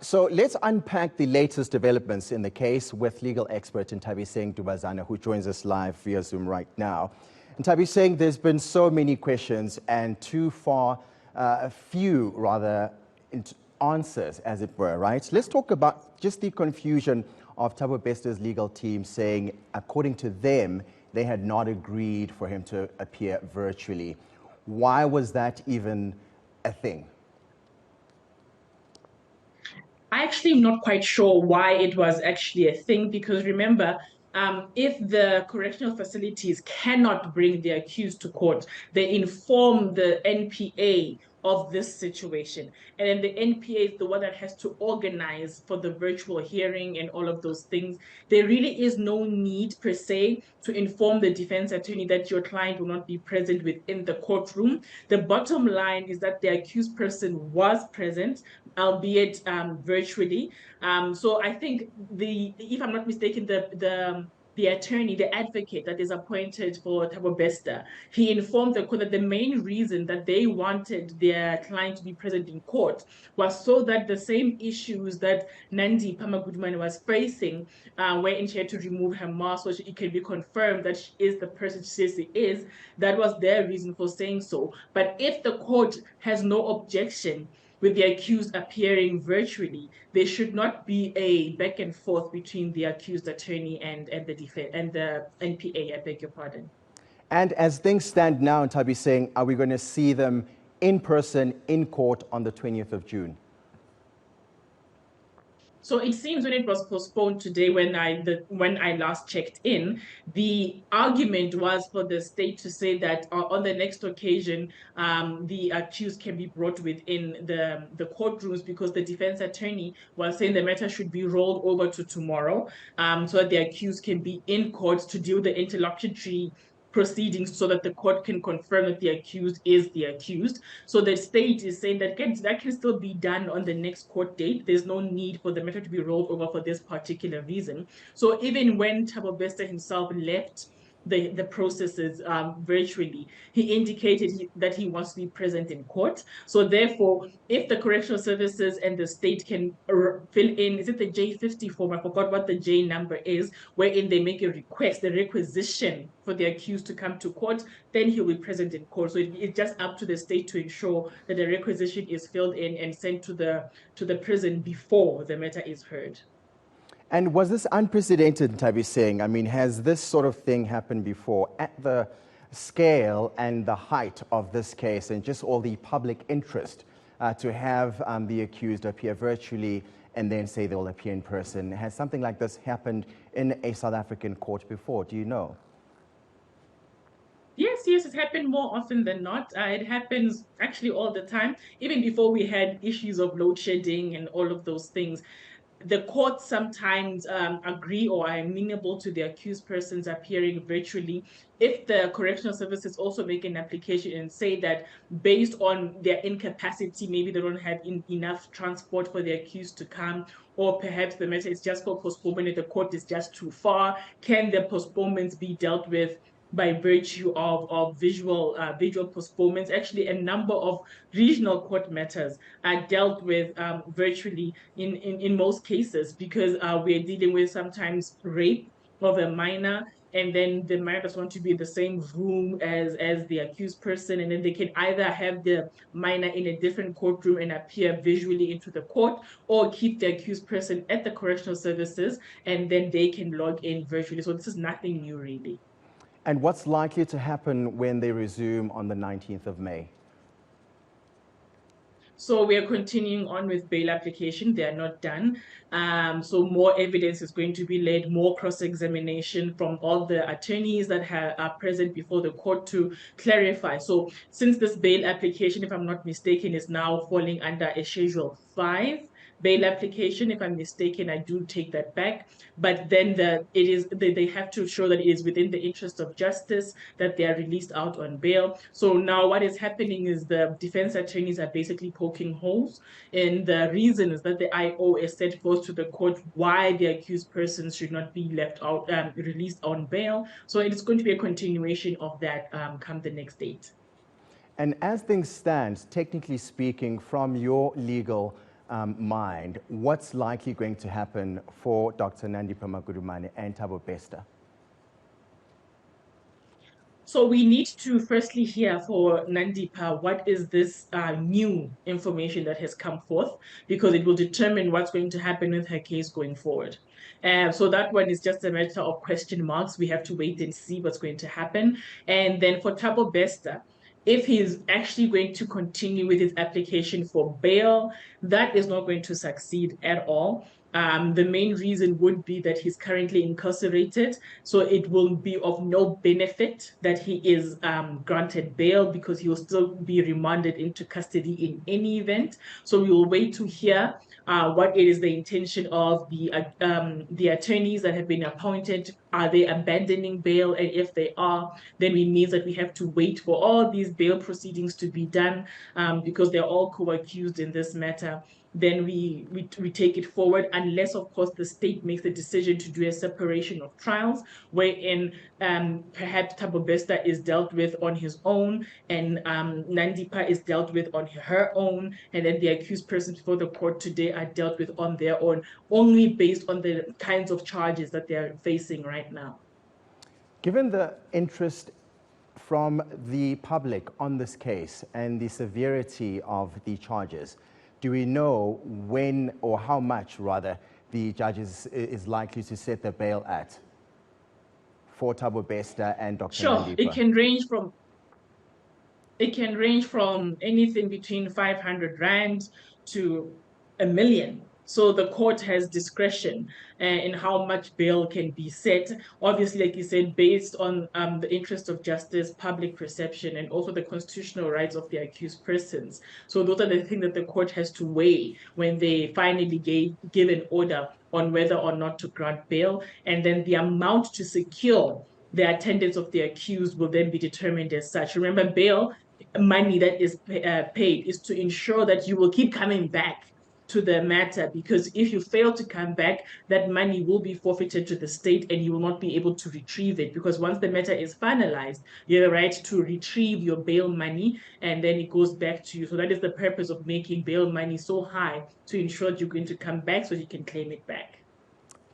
So let's unpack the latest developments in the case with legal expert Nthabiseng Dubazana, who joins us live via Zoom right now. Nthabiseng, there's been so many questions and few answers, as it were, right? Let's talk about just the confusion of Thabo Bester's legal team saying, according to them, they had not agreed for him to appear virtually. Why was that even a thing? I actually am not quite sure why it was actually a thing, because remember, if the correctional facilities cannot bring the accused to court, they inform the NPA of this situation. And then the NPA is the one that has to organize for the virtual hearing and all of those things. There really is no need per se to inform the defense attorney that your client will not be present within the courtroom. The bottom line is that the accused person was present, albeit virtually. So I think if I'm not mistaken, the attorney, the advocate that is appointed for Thabo Bester, he informed the court that the main reason that they wanted their client to be present in court was so that the same issues that Nandi Pama was facing, wherein she had to remove her mask so it can be confirmed that she is the person she says she is, that was their reason for saying so. But if the court has no objection with the accused appearing virtually, there should not be a back and forth between the accused attorney and the defense and the NPA. I beg your pardon. And as things stand now, Nthabiseng, are we going to see them in person in court on the 20th of June? So it seems when it was postponed today, when I last checked in, the argument was for the state to say that on the next occasion, the accused can be brought within the courtrooms, because the defense attorney was saying the matter should be rolled over to tomorrow, so that the accused can be in court to deal with the interlocutory proceedings, so that the court can confirm that the accused is the accused. So the state is saying that can still be done on the next court date. There's no need for the matter to be rolled over for this particular reason. So even when Thabo Bester himself left the processes virtually, he indicated that he wants to be present in court. So therefore, if the correctional services and the state can fill in, is it the J50 form? I forgot what the J number is, wherein they make a request, the requisition for the accused to come to court, then he'll be present in court. So it's just up to the state to ensure that the requisition is filled in and sent to the prison before the matter is heard. And was this unprecedented, Nthabiseng? I mean, has this sort of thing happened before at the scale and the height of this case and just all the public interest to have the accused appear virtually and then say they'll appear in person? Has something like this happened in a South African court before? Do you know? Yes, it's happened more often than not. It happens actually all the time. Even before we had issues of load shedding and all of those things, the courts sometimes agree or are amenable to the accused persons appearing virtually if the correctional services also make an application and say that based on their incapacity, maybe they don't have enough transport for the accused to come, or perhaps the matter is just for postponement and the court is just too far. Can the postponements be dealt with by virtue of visual postponements? Actually, a number of regional court matters are dealt with virtually in most cases, because we're dealing with sometimes rape of a minor, and then the minor doesn't want to be in the same room as the accused person, and then they can either have the minor in a different courtroom and appear visually into the court, or keep the accused person at the correctional services and then they can log in virtually. So this is nothing new, really. And what's likely to happen when they resume on the 19th of May? So we are continuing on with bail application. They are not done. So more evidence is going to be laid, more cross-examination from all the attorneys that are present before the court to clarify. So since this bail application, if I'm not mistaken, is now falling under a Schedule 5 bail application. If I'm mistaken, I do take that back. But then they have to show that it is within the interest of justice that they are released out on bail. So now what is happening is the defense attorneys are basically poking holes, and the reason is that the IO is set forth to the court why the accused persons should not be left out, released on bail. So it is going to be a continuation of that come the next date. And as things stand, technically speaking, from your legal mind, what's likely going to happen for Dr. Nandipha Magudumane and Thabo Bester? So we need to firstly hear for Nandipha, what is this new information that has come forth, because it will determine what's going to happen with her case going forward. So that one is just a matter of question marks. We have to wait and see what's going to happen. And then for Thabo Bester, if he's actually going to continue with his application for bail, that is not going to succeed at all. The main reason would be that he's currently incarcerated, so it will be of no benefit that he is granted bail, because he will still be remanded into custody in any event. So we will wait to hear what it is the intention of the attorneys that have been appointed. Are they abandoning bail? And if they are, then it means that we have to wait for all these bail proceedings to be done, because they're all co-accused in this matter. Then we take it forward, unless, of course, the state makes the decision to do a separation of trials, wherein perhaps Thabo Bester is dealt with on his own, and Nandipha is dealt with on her own, and then the accused persons before the court today are dealt with on their own, only based on the kinds of charges that they're facing right now. Given the interest from the public on this case and the severity of the charges, do we know when, or how much rather, the judge is likely to set the bail at for Thabo Bester and Dr. Nandipha? It can range from anything between 500 rand to 1 million. So the court has discretion in how much bail can be set. Obviously, like you said, based on the interest of justice, public perception, and also the constitutional rights of the accused persons. So those are the things that the court has to weigh when they finally give an order on whether or not to grant bail. And then the amount to secure the attendance of the accused will then be determined as such. Remember, bail money that is paid is to ensure that you will keep coming back to the matter, because if you fail to come back, that money will be forfeited to the state and you will not be able to retrieve it, because once the matter is finalized, you have the right to retrieve your bail money and then it goes back to you. So that is the purpose of making bail money so high, to ensure that you're going to come back so you can claim it back.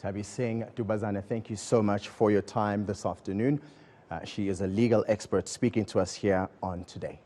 Nthabiseng Dubazana, thank you so much for your time this afternoon. She is a legal expert speaking to us here on Today.